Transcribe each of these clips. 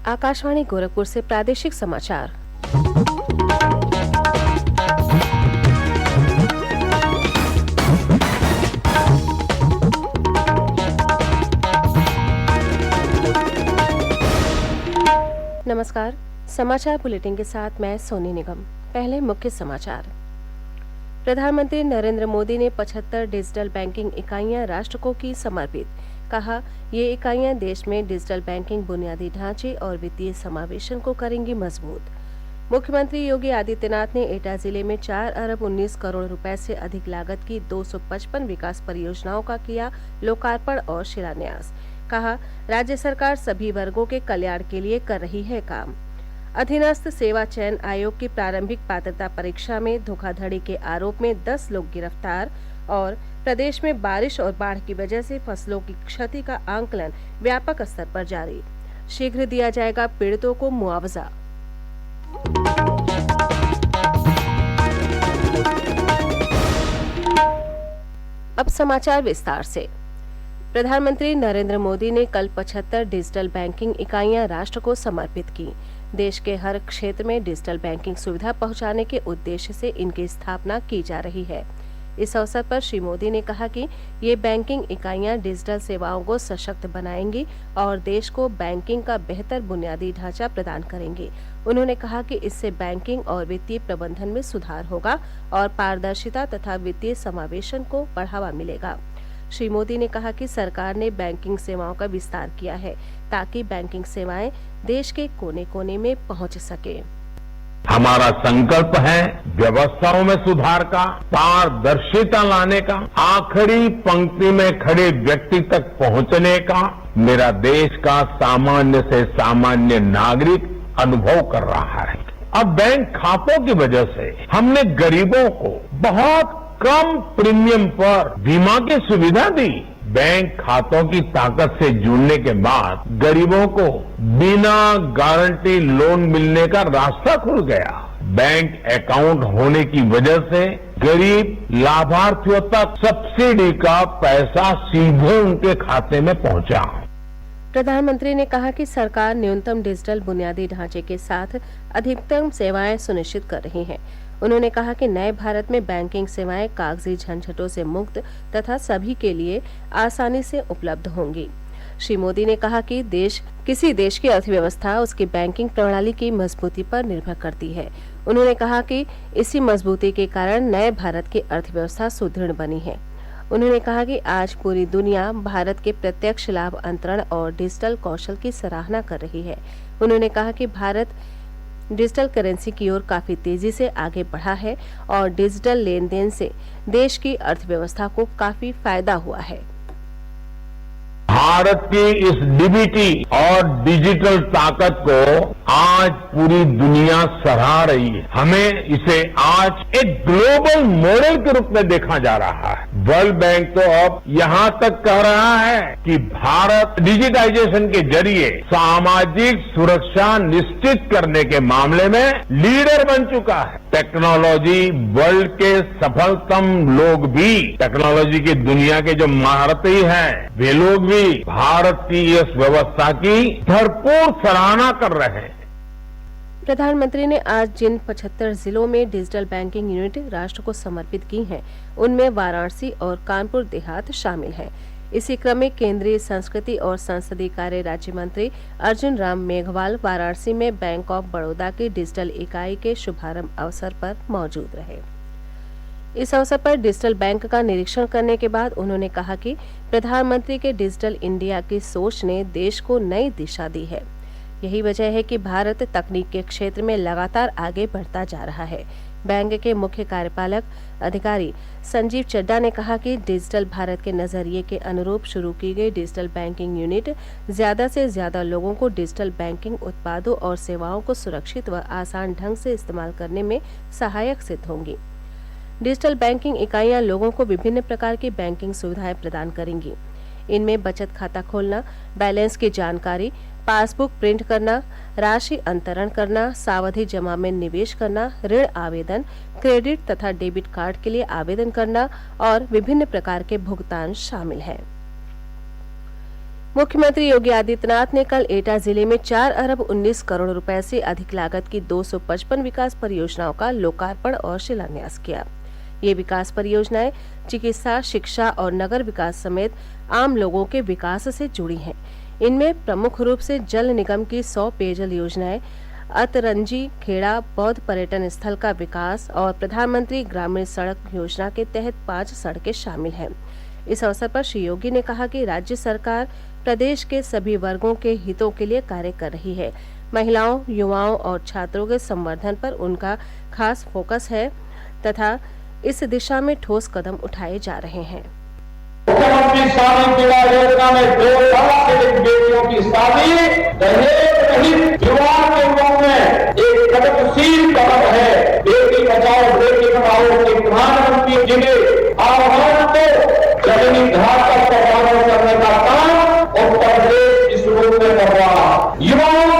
आकाशवाणी गोरखपुर से प्रादेशिक समाचार। नमस्कार, समाचार बुलेटिन के साथ मैं सोनी निगम। पहले मुख्य समाचार। प्रधानमंत्री नरेंद्र मोदी ने 75 डिजिटल बैंकिंग इकाइयां राष्ट्र को की समर्पित। कहा, ये इकाइयां देश में डिजिटल बैंकिंग बुनियादी ढांचे और वित्तीय समावेशन को करेंगी मजबूत। मुख्यमंत्री योगी आदित्यनाथ ने एटा जिले में 4 अरब 19 करोड़ रुपए से अधिक लागत की 255 विकास परियोजनाओं का किया लोकार्पण और शिलान्यास। कहा, राज्य सरकार सभी वर्गों के कल्याण के लिए कर रही है काम। अधीनस्थ सेवा चयन आयोग की प्रारंभिक पात्रता परीक्षा में धोखाधड़ी के आरोप में 10 लोग गिरफ्तार। और प्रदेश में बारिश और बाढ़ की वजह से फसलों की क्षति का आंकलन व्यापक स्तर पर जारी। शीघ्र दिया जाएगा पीड़ितों को मुआवजा। अब समाचार विस्तार से। प्रधानमंत्री नरेंद्र मोदी ने कल 75 डिजिटल बैंकिंग इकाइयां राष्ट्र को समर्पित की। देश के हर क्षेत्र में डिजिटल बैंकिंग सुविधा पहुंचाने के उद्देश्य से इनकी स्थापना की जा रही है। इस अवसर पर श्री मोदी ने कहा कि ये बैंकिंग इकाइयां डिजिटल सेवाओं को सशक्त बनाएंगी और देश को बैंकिंग का बेहतर बुनियादी ढांचा प्रदान करेंगी। उन्होंने कहा कि इससे बैंकिंग और वित्तीय प्रबंधन में सुधार होगा और पारदर्शिता तथा वित्तीय समावेशन को बढ़ावा मिलेगा। श्री मोदी ने कहा कि सरकार ने बैंकिंग सेवाओं का विस्तार किया है ताकि बैंकिंग सेवाएं देश के कोने कोने में पहुंच सके। हमारा संकल्प है व्यवस्थाओं में सुधार का, पारदर्शिता लाने का, आखिरी पंक्ति में खड़े व्यक्ति तक पहुंचने का। मेरा देश का सामान्य से सामान्य नागरिक अनुभव कर रहा है। अब बैंक खातों की वजह से हमने गरीबों को बहुत कम प्रीमियम पर बीमा की सुविधा दी। बैंक खातों की ताकत से जुड़ने के बाद गरीबों को बिना गारंटी लोन मिलने का रास्ता खुल गया। बैंक अकाउंट होने की वजह से गरीब लाभार्थियों तक सब्सिडी का पैसा सीधे उनके खाते में पहुंचा। प्रधानमंत्री ने कहा कि सरकार न्यूनतम डिजिटल बुनियादी ढांचे के साथ अधिकतम सेवाएं सुनिश्चित कर रही है। उन्होंने कहा कि नए भारत में बैंकिंग सेवाएं कागजी झंझटों से मुक्त तथा सभी के लिए आसानी से उपलब्ध होंगी। श्री मोदी ने कहा कि किसी देश की अर्थव्यवस्था उसकी बैंकिंग प्रणाली की मजबूती पर निर्भर करती है। उन्होंने कहा कि इसी मजबूती के कारण नए भारत की अर्थव्यवस्था सुदृढ़ बनी है। उन्होंने कहा कि आज पूरी दुनिया भारत के प्रत्यक्ष लाभ अंतरण और डिजिटल कौशल की सराहना कर रही है। उन्होंने कहा कि भारत डिजिटल करेंसी की ओर काफी तेजी से आगे बढ़ा है और डिजिटल लेन देन से देश की अर्थव्यवस्था को काफी फायदा हुआ है। भारत की इस डीबीटी और डिजिटल ताकत को आज पूरी दुनिया सराह रही है। हमें इसे आज एक ग्लोबल मॉडल के रूप में देखा जा रहा है। वर्ल्ड बैंक तो अब यहाँ तक कह रहा है कि भारत डिजिटाइजेशन के जरिए सामाजिक सुरक्षा निश्चित करने के मामले में लीडर बन चुका है। टेक्नोलॉजी वर्ल्ड के सफलतम लोग भी, टेक्नोलॉजी की दुनिया के जो महारथी हैं, वे लोग भी भारत की इस व्यवस्था की भरपूर सराहना कर रहे हैं। प्रधानमंत्री ने आज जिन 75 जिलों में डिजिटल बैंकिंग यूनिट राष्ट्र को समर्पित की हैं, उनमें वाराणसी और कानपुर देहात शामिल हैं। इसी क्रम में केंद्रीय संस्कृति और संसदीय कार्य राज्य मंत्री अर्जुन राम मेघवाल वाराणसी में बैंक ऑफ बड़ौदा की डिजिटल इकाई के शुभारंभ अवसर पर मौजूद रहे। इस अवसर पर डिजिटल बैंक का निरीक्षण करने के बाद उन्होंने कहा कि प्रधानमंत्री के डिजिटल इंडिया की सोच ने देश को नई दिशा दी है। यही वजह है कि भारत तकनीक के क्षेत्र में लगातार आगे बढ़ता जा रहा है। बैंक के मुख्य कार्यपालक अधिकारी संजीव चड्डा ने कहा कि डिजिटल भारत के नजरिए के अनुरूप शुरू की गई डिजिटल बैंकिंग यूनिट ज्यादा से ज्यादा लोगों को डिजिटल बैंकिंग उत्पादों और सेवाओं को सुरक्षित व आसान ढंग से इस्तेमाल करने में सहायक सिद्ध होंगी। डिजिटल बैंकिंग इकाइयां लोगों को विभिन्न प्रकार की बैंकिंग सुविधाएं प्रदान करेंगी। इनमें बचत खाता खोलना, बैलेंस की जानकारी, पासबुक प्रिंट करना, राशि अंतरण करना, सावधि जमा में निवेश करना, ऋण आवेदन, क्रेडिट तथा डेबिट कार्ड के लिए आवेदन करना और विभिन्न प्रकार के भुगतान शामिल हैं। मुख्यमंत्री योगी आदित्यनाथ ने कल एटा जिले में 4 अरब 19 करोड़ रुपए से अधिक लागत की 255 विकास परियोजनाओं का लोकार्पण और शिलान्यास किया। ये विकास परियोजनाएं चिकित्सा, शिक्षा और नगर विकास समेत आम लोगों के विकास से जुड़ी हैं। इनमें प्रमुख रूप से जल निगम की 100 पेयजल योजनाएं, अतरंजी खेड़ा बौद्ध पर्यटन स्थल का विकास और प्रधानमंत्री ग्रामीण सड़क योजना के तहत 5 सड़कें शामिल हैं। इस अवसर पर श्री योगी ने कहा कि राज्य सरकार प्रदेश के सभी वर्गों के हितों के लिए कार्य कर रही है। महिलाओं, युवाओं और छात्रों के संवर्धन पर उनका खास फोकस है तथा इस दिशा में ठोस कदम उठाए जा रहे हैं। मुख्यमंत्री शादी विवाह योजना में 2 लाख से अधिक बेटियों की शादी दहेज रहित विवाह के रूप में एक प्रगतिशील कदम है। बेटी बचाओ बेटी पढ़ाओ के प्रधानमंत्री जी ने आह्वान को जमीनी धार तक प्रभावित करने का काम उत्तर प्रदेश इस रूप में कर रहा। युवाओं को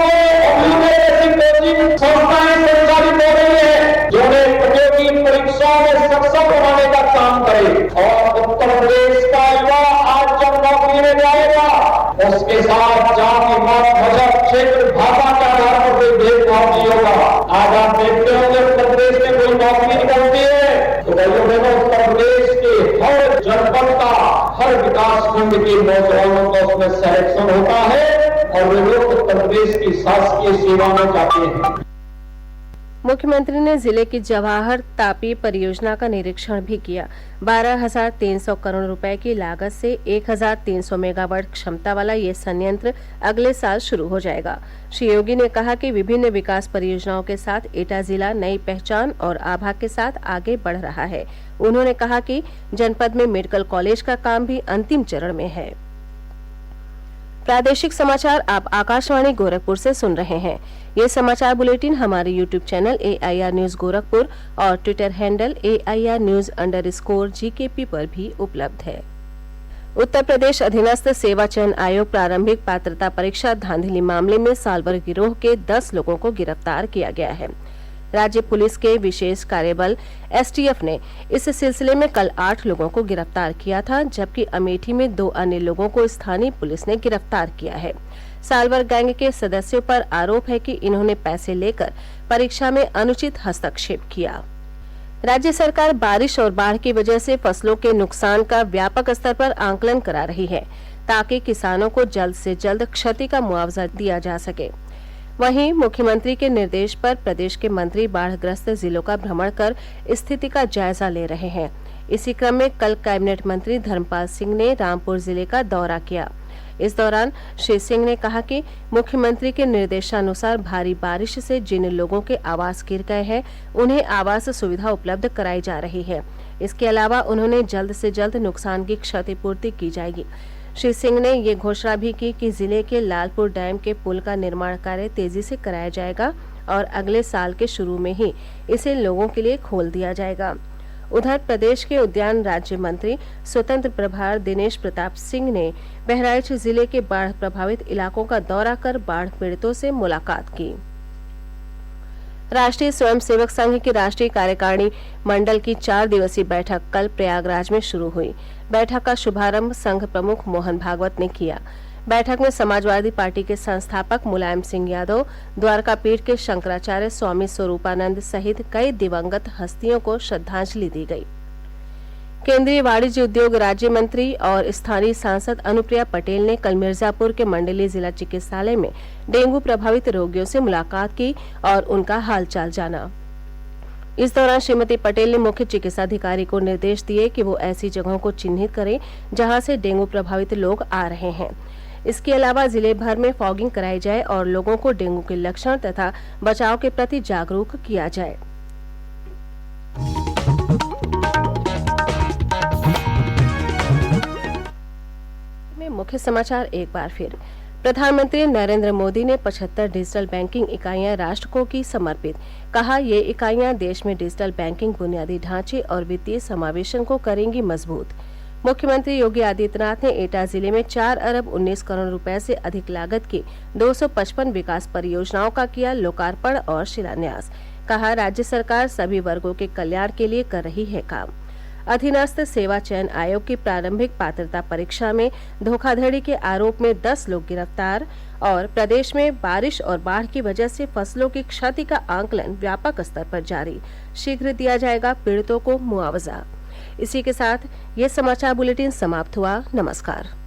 ऐसी कोचिंग संस्थाएं संचालित हो रही है जो उन्हें प्रतियोगी परीक्षाओं में सक्षम बनाने का काम करे और उत्तर प्रदेश का युवा आज जब नौकरी में जाएगा उसके साथ जाति, मत, मजहब, क्षेत्र, भाषा के आधार पर कोई भेदभाव नहीं होगा। आज आप देखते होंगे उत्तर प्रदेश में कोई नौकरी निकलती है तो उत्तर प्रदेश के हर जनपद का, हर विकास खंड के नौजवानों का उसमें सिलेक्शन होता है और वे लोग उत्तर प्रदेश की शासकीय सेवा में जाते हैं। मुख्यमंत्री ने जिले की जवाहर तापी परियोजना का निरीक्षण भी किया। 12,300 करोड़ रुपए की लागत से 1,300 मेगावाट क्षमता वाला ये संयंत्र अगले साल शुरू हो जाएगा। श्री योगी ने कहा कि विभिन्न विकास परियोजनाओं के साथ एटा जिला नई पहचान और आभा के साथ आगे बढ़ रहा है। उन्होंने कहा कि जनपद में मेडिकल कॉलेज का काम भी अंतिम चरण में है। प्रादेशिक समाचार आप आकाशवाणी गोरखपुर से सुन रहे हैं। ये समाचार बुलेटिन हमारे YouTube channel AIR news Gorakhpur और ट्विटर हैंडल AIR News_GKP पर भी उपलब्ध है। उत्तर प्रदेश अधीनस्थ सेवा चयन आयोग प्रारंभिक पात्रता परीक्षा धांधली मामले में सालभर गिरोह के 10 लोगों को गिरफ्तार किया गया है। राज्य पुलिस के विशेष कार्यबल STF ने इस सिलसिले में कल 8 लोगों को गिरफ्तार किया था, जबकि अमेठी में 2 अन्य लोगों को स्थानीय पुलिस ने गिरफ्तार किया है। सालवर गैंग के सदस्यों पर आरोप है कि इन्होंने पैसे लेकर परीक्षा में अनुचित हस्तक्षेप किया। राज्य सरकार बारिश और बाढ़ की वजह से फसलों के नुकसान का व्यापक स्तर पर आंकलन करा रही है, ताकि किसानों को जल्द से जल्द क्षति का मुआवजा दिया जा सके। वहीं मुख्यमंत्री के निर्देश पर प्रदेश के मंत्री बाढ़ग्रस्त जिलों का भ्रमण कर स्थिति का जायजा ले रहे हैं। इसी क्रम में कल कैबिनेट मंत्री धर्मपाल सिंह ने रामपुर जिले का दौरा किया। इस दौरान श्री सिंह ने कहा कि मुख्यमंत्री के निर्देशानुसार भारी बारिश से जिन लोगों के आवास गिर गए हैं उन्हें आवास सुविधा उपलब्ध कराई जा रही है। इसके अलावा उन्होंने जल्द से जल्द नुकसान की क्षतिपूर्ति की जाएगी। श्री सिंह ने ये घोषणा भी की कि जिले के लालपुर डैम के पुल का निर्माण कार्य तेजी से कराया जाएगा और अगले साल के शुरू में ही इसे लोगों के लिए खोल दिया जाएगा। उधर प्रदेश के उद्यान राज्य मंत्री स्वतंत्र प्रभार दिनेश प्रताप सिंह ने बहराइच जिले के बाढ़ प्रभावित इलाकों का दौरा कर बाढ़ पीड़ितों से मुलाकात की। राष्ट्रीय स्वयंसेवक संघ की राष्ट्रीय कार्यकारिणी मंडल की 4 दिवसीय बैठक कल प्रयागराज में शुरू हुई। बैठक का शुभारंभ संघ प्रमुख मोहन भागवत ने किया। बैठक में समाजवादी पार्टी के संस्थापक मुलायम सिंह यादव, द्वारका पीठ के शंकराचार्य स्वामी स्वरूपानंद सहित कई दिवंगत हस्तियों को श्रद्धांजलि दी गई। केंद्रीय वाणिज्य उद्योग राज्य मंत्री और स्थानीय सांसद अनुप्रिया पटेल ने कल मिर्जापुर के मंडलीय जिला चिकित्सालय में डेंगू प्रभावित रोगियों से मुलाकात की और उनका हालचाल जाना। इस दौरान श्रीमती पटेल ने मुख्य चिकित्साधिकारी को निर्देश दिए कि वो ऐसी जगहों को चिन्हित करें जहां से डेंगू प्रभावित लोग आ रहे हैं। इसके अलावा जिले भर में फॉगिंग कराई जाए और लोगों को डेंगू के लक्षण तथा बचाव के प्रति जागरूक किया जाए। मुख्य समाचार एक बार फिर। प्रधानमंत्री नरेंद्र मोदी ने 75 डिजिटल बैंकिंग इकाइयां राष्ट्र को की समर्पित। कहा, ये इकाइयां देश में डिजिटल बैंकिंग बुनियादी ढांचे और वित्तीय समावेशन को करेंगी मजबूत। मुख्यमंत्री योगी आदित्यनाथ ने एटा जिले में 4 अरब 19 करोड़ रुपए से अधिक लागत की 255 विकास परियोजनाओं का किया लोकार्पण और शिलान्यास। कहा, राज्य सरकार सभी वर्गों के कल्याण के लिए कर रही है काम। अधीनस्थ सेवा चयन आयोग की प्रारंभिक पात्रता परीक्षा में धोखाधड़ी के आरोप में 10 लोग गिरफ्तार। और प्रदेश में बारिश और बाढ़ की वजह से फसलों की क्षति का आंकलन व्यापक स्तर पर जारी, शीघ्र दिया जाएगा पीड़ितों को मुआवजा। इसी के साथ ये समाचार बुलेटिन समाप्त हुआ। नमस्कार।